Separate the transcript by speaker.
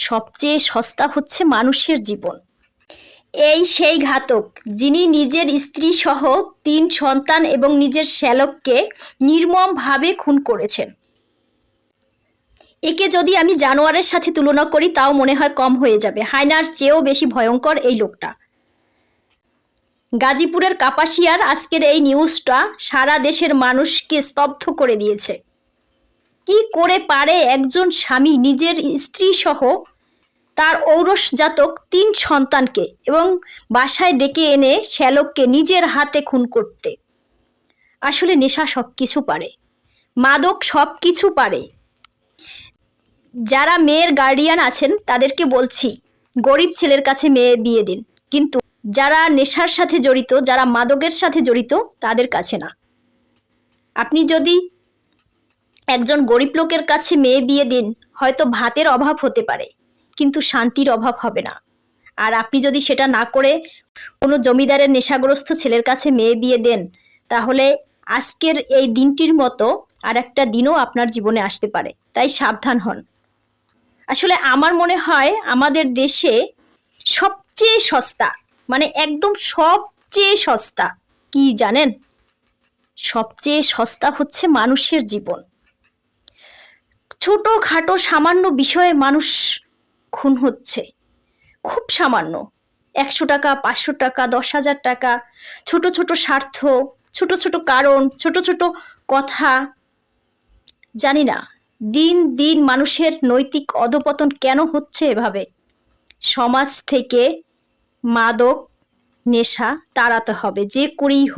Speaker 1: সবচেয়ে সস্তা হচ্ছে মানুষের জীবন। এই সেই ঘাতক যিনি নিজের স্ত্রী সহ 3 সন্তান এবং নিজের শ্যালককে নির্মমভাবে খুন করেছেন। একে যদি আমি জানোয়ারের সাথে তুলনা করি তাও মনে হয় কম হয়ে যাবে। হায়নার চেয়েও বেশি ভয়ঙ্কর এই লোকটা। গাজীপুরের কাপাসিয়ার আজকের এই নিউজটা সারা দেশের মানুষকে স্তব্ধ করে দিয়েছে। কি করে পারে একজন স্বামী নিজের স্ত্রী সহ তার ঔরসজাতক 3 সন্তানকে এবং বাসায় ডেকে এনে শ্যালককে নিজের হাতে খুন করতে? আসলে নেশা সব কিছু পারে, মাদক সব কিছু পারে। যারা মেয়ের গার্ডিয়ান আছেন তাদেরকে বলছি, গরিব ছেলের কাছে মেয়ে বিয়ে দিন, কিন্তু যারা নেশার সাথে জড়িত, যারা মাদকের সাথে জড়িত তাদের কাছে না। আপনি যদি একজন গরিব লোকের কাছে মেয়ে বিয়ে দিন, হয়তো ভাতের অভাব হতে পারে, কিন্তু শান্তির অভাব হবে না। আর আপনি যদি সেটা না করে কোনো জমিদারের নেশাগ্রস্ত ছেলের কাছে মেয়ে বিয়ে দেন, তাহলে আজকের এই দিনটির মতো আর একটা দিনও আপনার জীবনে আসতে পারে। তাই সাবধান হন। আসলে আমার মনে হয় আমাদের দেশে সবচেয়ে সস্তা, মানে একদম সবচেয়ে সস্তা কি জানেন? সবচেয়ে সস্তা হচ্ছে মানুষের জীবন। ছোটখাটো সামান্য বিষয়ে মানুষ খুন হচ্ছে, খুব সামান্য, 100 টাকা, 500 টাকা, 10,000 টাকা, ছোট ছোট স্বার্থ, ছোট ছোট কারণ, ছোট ছোট কথা। জানি না দিন দিন মানুষের নৈতিক অধঃপতন কেন হচ্ছে এভাবে। সমাজ থেকে মাদক নেশা তাড়াতে হবে, যে করেই হোক।